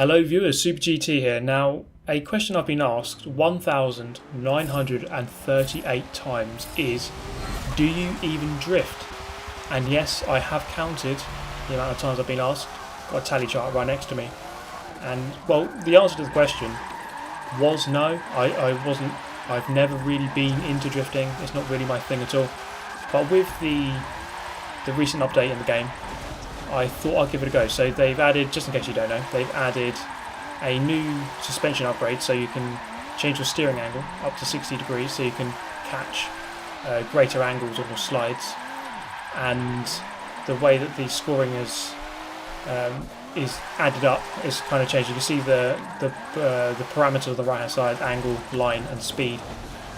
Hello viewers, Super GT here. Now, a question I've been asked 1,938 times is, do you even drift? And yes, I have counted the amount of times I've been asked. Got a tally chart right next to me. And, well, the answer to the question was no. I've never really been into drifting. It's not really my thing at all. But with the recent update in the game, I thought I'd give it a go. So they've added, just in case you don't know, they've added a new suspension upgrade so you can change your steering angle up to 60 degrees so you can catch greater angles on your slides. And the way that the scoring is added up is kind of changed. You can see the parameters on the right hand side, angle, line and speed.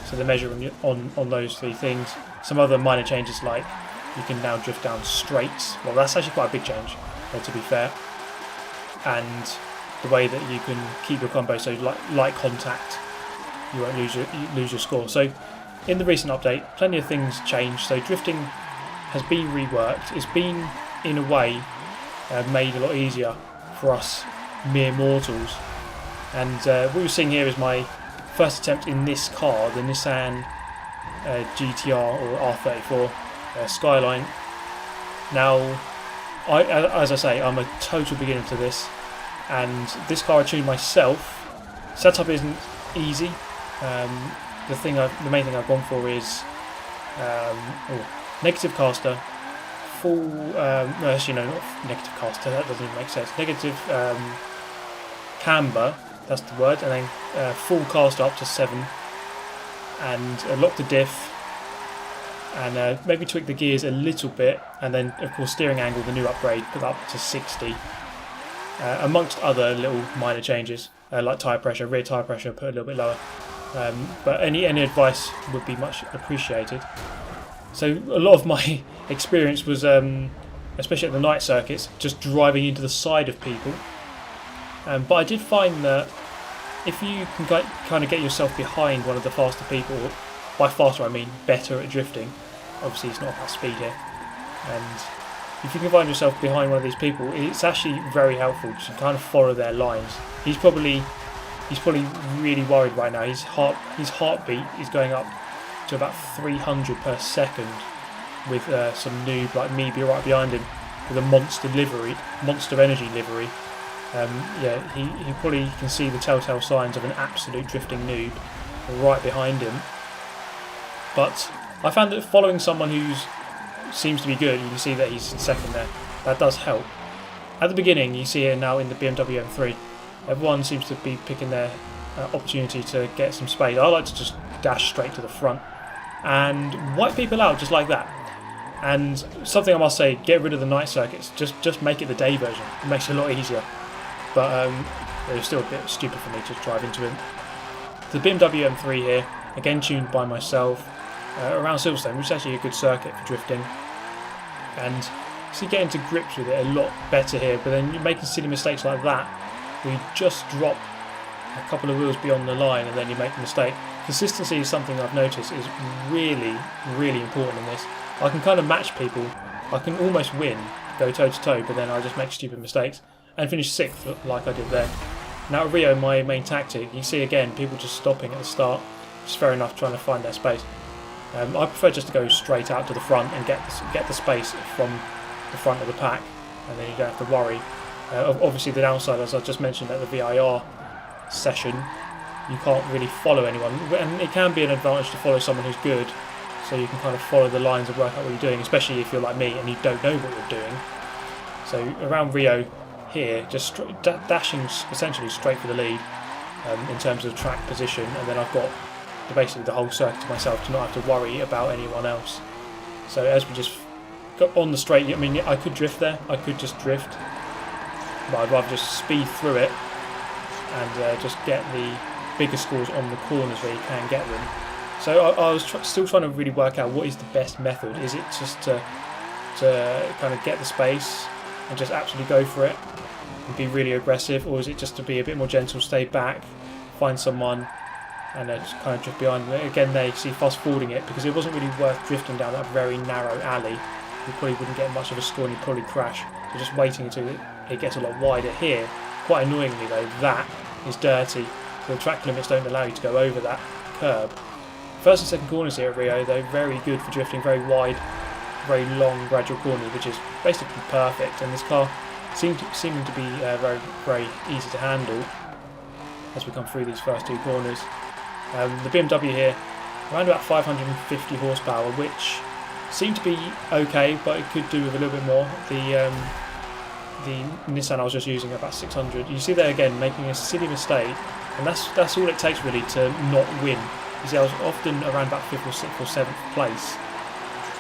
So they're measuring on those three things. Some other minor changes like you can now drift down straights. Well, that's actually quite a big change, to be fair. And the way that you can keep your combo, so light contact, you won't lose your score. So in the recent update, plenty of things changed. So drifting has been reworked. It's been, in a way, made a lot easier for us mere mortals. And what we're seeing here is my first attempt in this car, the Nissan GTR or R34 Skyline. Now, as I say, I'm a total beginner to this, and this car I tuned myself. Setup isn't easy. The main thing I've gone for is negative caster, full. No, actually, no, not negative caster. That doesn't even make sense. Negative camber. That's the word, and then full caster up to 7, and lock the diff. And maybe tweak the gears a little bit, and then of course steering angle, the new upgrade, put up to 60, amongst other little minor changes like tyre pressure, rear tyre pressure put a little bit lower, but any advice would be much appreciated. So a lot of my experience was, especially at the night circuits, just driving into the side of people, but I did find that if you can kind of get yourself behind one of the faster people, by faster I mean better at drifting, obviously it's not about speed here, and if you can find yourself behind one of these people, it's actually very helpful to kind of follow their lines. He's probably really worried right now. His heartbeat is going up to about 300 per second with some noob like me right behind him with a Monster Energy livery. Yeah, he probably can see the telltale signs of an absolute drifting noob right behind him. But I found that following someone who seems to be good, you can see that he's second there, that does help. At the beginning, you see here now in the BMW M3, everyone seems to be picking their opportunity to get some space. I like to just dash straight to the front and wipe people out just like that. And something I must say, get rid of the night circuits, just make it the day version. It makes it a lot easier. But it was still a bit stupid for me to drive into him. The BMW M3 here, again tuned by myself, around Silverstone, which is actually a good circuit for drifting, and so you get into grips with it a lot better here. But then you're making silly mistakes like that where you just drop a couple of wheels beyond the line and then you make a mistake. Consistency is something I've noticed is really important in this. I can kind of match people, I can almost win, go toe to toe, but then I just make stupid mistakes and finish 6th like I did there. Now at Rio, my main tactic, you see again people just stopping at the start. It's fair enough, trying to find their space. I prefer just to go straight out to the front and get the space from the front of the pack, and then you don't have to worry. Obviously the downside, as I just mentioned at the VIR session, you can't really follow anyone, and it can be an advantage to follow someone who's good, so you can kind of follow the lines and work out what you're doing, especially if you're like me and you don't know what you're doing. So around Rio here, just dashing essentially straight for the lead in terms of track position, and then I've got basically the whole circuit to myself to not have to worry about anyone else. So as we just got on the straight, I mean, I could drift there, I could just drift, but I'd rather just speed through it and just get the bigger scores on the corners where you can get them. So I was still trying to really work out what is the best method. Is it just to kind of get the space and just absolutely go for it and be really aggressive, or is it just to be a bit more gentle, stay back, find someone and just kind of drift behind them? Again, there you see fast forwarding it, because it wasn't really worth drifting down that very narrow alley. You probably wouldn't get much of a score and you'd probably crash. So just waiting until it gets a lot wider here Quite annoyingly though, that is dirty, so the track limits don't allow you to go over that curb. First and second corners here at Rio, though, very good for drifting, very wide, very long gradual corners, which is basically perfect, and this car seeming to be very, very easy to handle as we come through these first two corners. The BMW here, around about 550 horsepower, which seemed to be okay, but it could do with a little bit more. The Nissan I was just using about 600. You see there again, making a silly mistake, and that's all it takes really to not win. You see, I was often around about 5th or 6th or 7th place,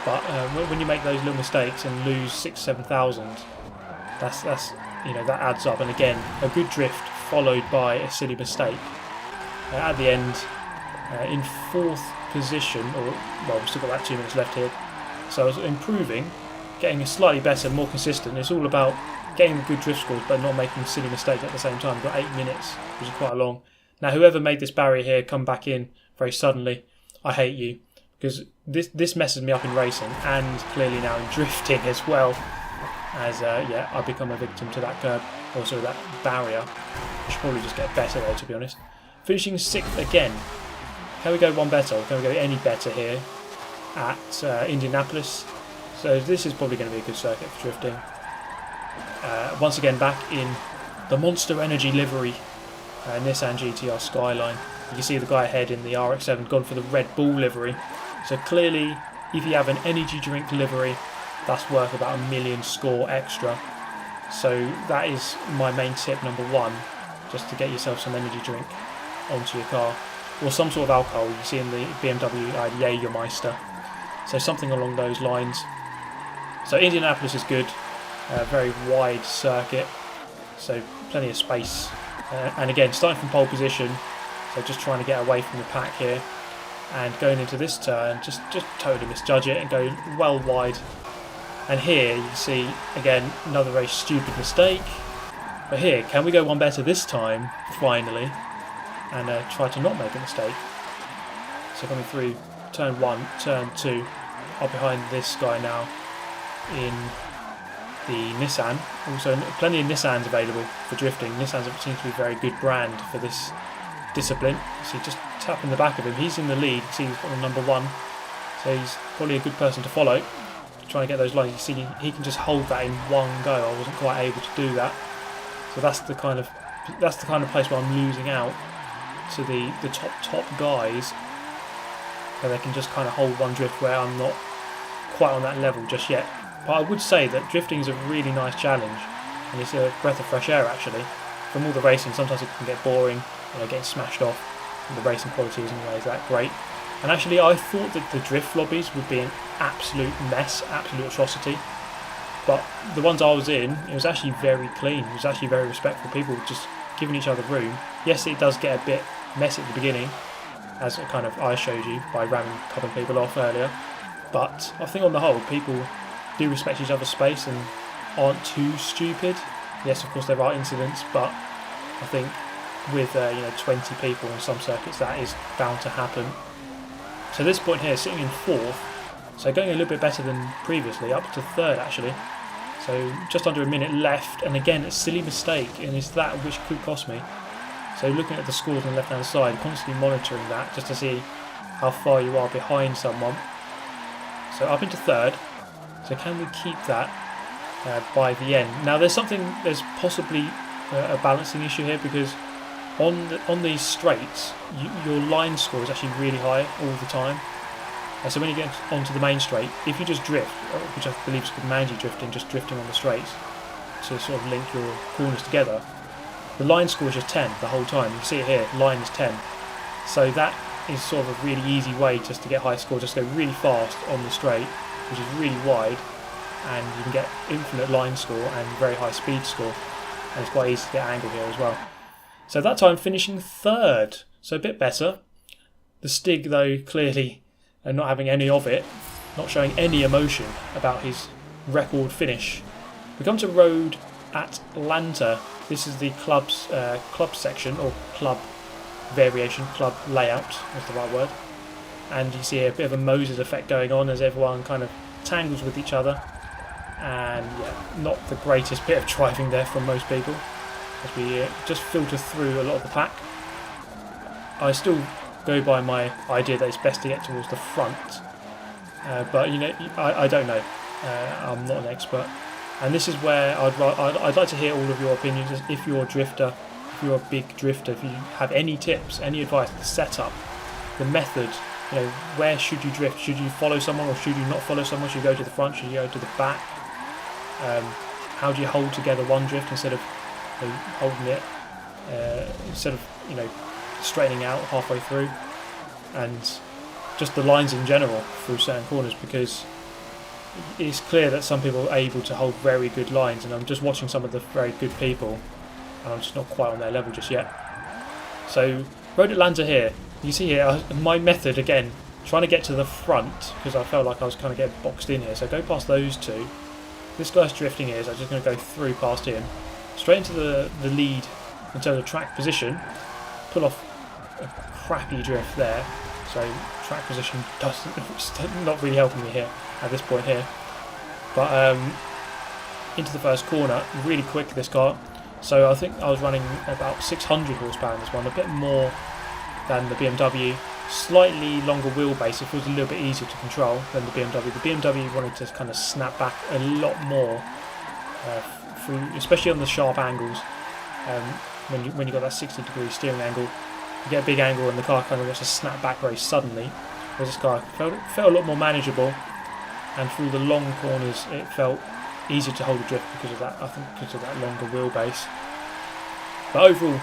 but when you make those little mistakes and lose 6,000-7,000, that's that adds up. And again, a good drift followed by a silly mistake. At the end, in 4th position, or well, we've still got about 2 minutes left here, so I was improving, getting slightly better, more consistent. It's all about getting good drift scores but not making silly mistakes at the same time. We've got 8 minutes, which is quite long. Now whoever made this barrier here come back in very suddenly, I hate you, because this messes me up in racing and clearly now in drifting as well, as yeah, I become a victim to that curb, also that barrier. I should probably just get better though, to be honest. Finishing 6th again. Can we go one better, or can we go any better here at Indianapolis? So this is probably going to be a good circuit for drifting. Once again back in the Monster Energy livery, Nissan GTR Skyline. You can see the guy ahead in the RX-7 gone for the Red Bull livery. So clearly, if you have an energy drink livery, that's worth about 1 million score extra. So that is my main tip, number 1, just to get yourself some energy drink onto your car, or some sort of alcohol. You see in the BMW Jägermeister. So something along those lines. So Indianapolis is good, very wide circuit, so plenty of space. And again, starting from pole position, so just trying to get away from the pack here, and going into this turn, just totally misjudge it and go well wide. And here you see again another very stupid mistake. But here, can we go one better this time, finally, and try to not make a mistake? So coming through turn 1, turn 2, up behind this guy now in the Nissan. Also plenty of Nissans available for drifting. Nissans seem to be a very good brand for this discipline. So just tapping the back of him, he's in the lead. See, he's got the number 1, so he's probably a good person to follow. Trying to get those lines. You see, he can just hold that in one go. I wasn't quite able to do that. So that's the kind of place where I'm losing out to the top guys, where they can just kind of hold one drift where I'm not quite on that level just yet. But I would say that drifting is a really nice challenge, and it's a breath of fresh air actually. From all the racing, sometimes it can get boring, getting smashed off, and the racing quality isn't always that great. And actually I thought that the drift lobbies would be an absolute mess, absolute atrocity. But the ones I was in, it was actually very clean, it was actually very respectful, people just giving each other room. Yes, it does get a bit messy at the beginning, as kind of I showed you by ramming a couple of people off earlier. But I think on the whole, people do respect each other's space and aren't too stupid. Yes, of course there are incidents, but I think with 20 people on some circuits that is bound to happen. So this point here, sitting in 4th, so going a little bit better than previously, up to 3rd actually. So just under a minute left, and again a silly mistake, and it's that which could cost me. So looking at the scores on the left hand side, constantly monitoring that just to see how far you are behind someone. So up into 3rd. So can we keep that by the end? Now there's possibly a balancing issue here, because on these straights, your line score is actually really high all the time. So when you get onto the main straight, if you just drift, which I believe is called mangy drifting, just drifting on the straights to sort of link your corners together, the line score is just 10 the whole time. You can see it here, line is 10. So that is sort of a really easy way just to get high score, just go really fast on the straight, which is really wide, and you can get infinite line score and very high speed score, and it's quite easy to get angle here as well. So that time finishing 3rd, so a bit better. The Stig though clearly not having any of it, not showing any emotion about his record finish. We come to Road Atlanta. This is the club section, or club variation, club layout is the right word. And you see a bit of a Moses effect going on as everyone kind of tangles with each other. And yeah, not the greatest bit of driving there from most people. as we just filter through a lot of the pack. I still go by my idea that it's best to get towards the front, but you know, I don't know. I'm not an expert, and this is where I'd like to hear all of your opinions. If you're a drifter, if you're a big drifter, if you have any tips, any advice, the setup, the method. You know, where should you drift? Should you follow someone or should you not follow someone? Should you go to the front? Should you go to the back? How do you hold together one drift instead of holding it, instead of, you know, straightening out halfway through? And just the lines in general through certain corners, because it's clear that some people are able to hold very good lines, and I'm just watching some of the very good people and I'm just not quite on their level just yet. So Road Atlanta here. You see here, my method again, trying to get to the front, because I felt like I was kind of getting boxed in here. So go past those two. This guy's drifting here, so I'm just going to go through past him. Straight into the lead in terms of track position. Pull off a crappy drift there. So track position not really helping me here at this point here. But into the first corner, really quick this car. So I think I was running about 600 horsepower in this one, a bit more than the BMW, slightly longer wheelbase. It feels a little bit easier to control than the BMW. The BMW wanted to kind of snap back a lot more, through, especially on the sharp angles. When you got that 60-degree steering angle, you get a big angle and the car kind of wants to snap back very suddenly. Whereas this car felt a lot more manageable, and through the long corners it felt easier to hold a drift because of that. I think because of that longer wheelbase. But overall,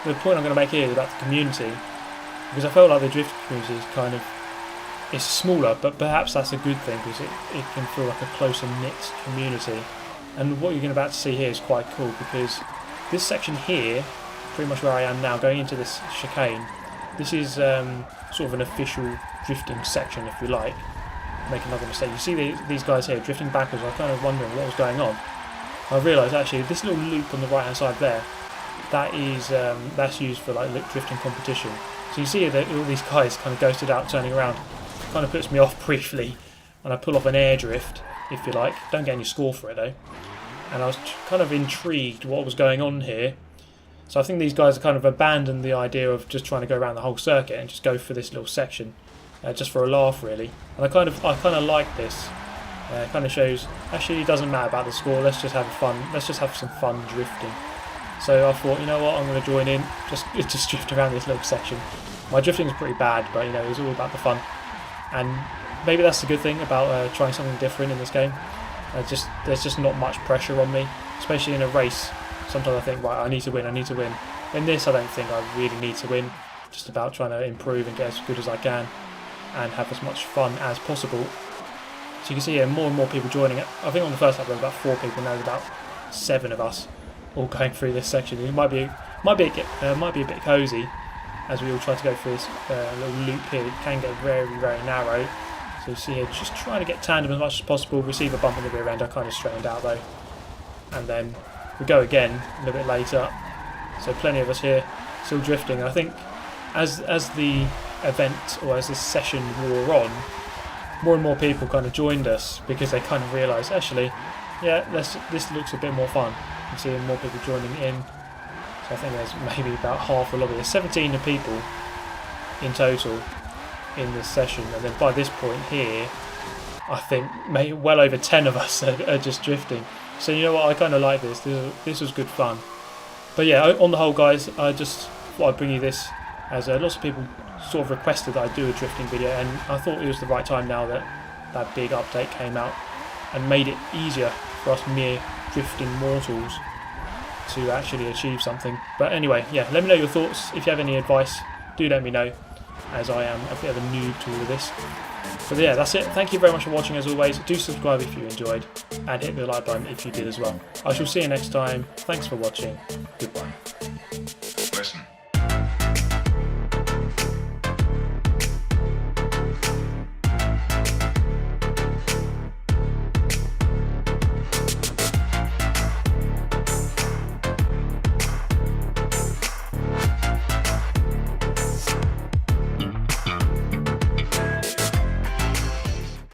the point I'm going to make here is about the community. Because I felt like the drift community is kind of, it's smaller, but perhaps that's a good thing, because it can feel like a closer knit community. And what you're about to see here is quite cool, because this section here, pretty much where I am now, going into this chicane, this is sort of an official drifting section, if you like. Make another mistake. You see these guys here drifting backwards. I was kind of wondering what was going on. I realised actually this little loop on the right hand side there, that is that's used for like drifting competition. So you see that all these guys kind of ghosted out, turning around. It kind of puts me off briefly, and I pull off an air drift, if you like. Don't get any score for it though. And I was kind of intrigued what was going on here. So I think these guys have kind of abandoned the idea of just trying to go around the whole circuit and just go for this little section, just for a laugh really. And I kind of like this. It kind of shows actually it doesn't matter about the score. Let's just have fun. Let's just have some fun drifting. So I thought, you know what, I'm going to join in, just drift around this little section. My drifting is pretty bad, but you know, it's all about the fun. And maybe that's the good thing about trying something different in this game. There's just not much pressure on me, especially in a race. Sometimes I think, right, I need to win. In this, I don't think I really need to win. Just about trying to improve and get as good as I can and have as much fun as possible. So you can see here more and more people joining it. I think on the first lap there was about 4 people, now there's about 7 of us all going through this section. It might be a bit cosy as we all try to go through this little loop here. It can get very, very narrow. So you see here, just trying to get tandem as much as possible. Receive a bump in the rear end. I kind of straightened out though, and then we go again a little bit later. So plenty of us here still drifting. I think as the event, or as this session wore on, more and more people kind of joined us because they kind of realised, actually, yeah, this looks a bit more fun. You see more people joining in. So I think there's maybe about half the lobby. There's 17 people in total in this session, and then by this point here, I think maybe well over 10 of us are just drifting. So you know what, I kind of like this. This was good fun. But yeah, on the whole, guys, I just thought I'd bring you this, as lots of people sort of requested that I do a drifting video, and I thought it was the right time now that that big update came out and made it easier for us mere drifting mortals to actually achieve something. But anyway, yeah, let me know your thoughts. If you have any advice, do let me know, as I am a bit of a noob to all of this. But yeah, that's it. Thank you very much for watching as always. Do subscribe if you enjoyed, and hit the like button if you did as well. I shall see you next time. Thanks for watching. Goodbye.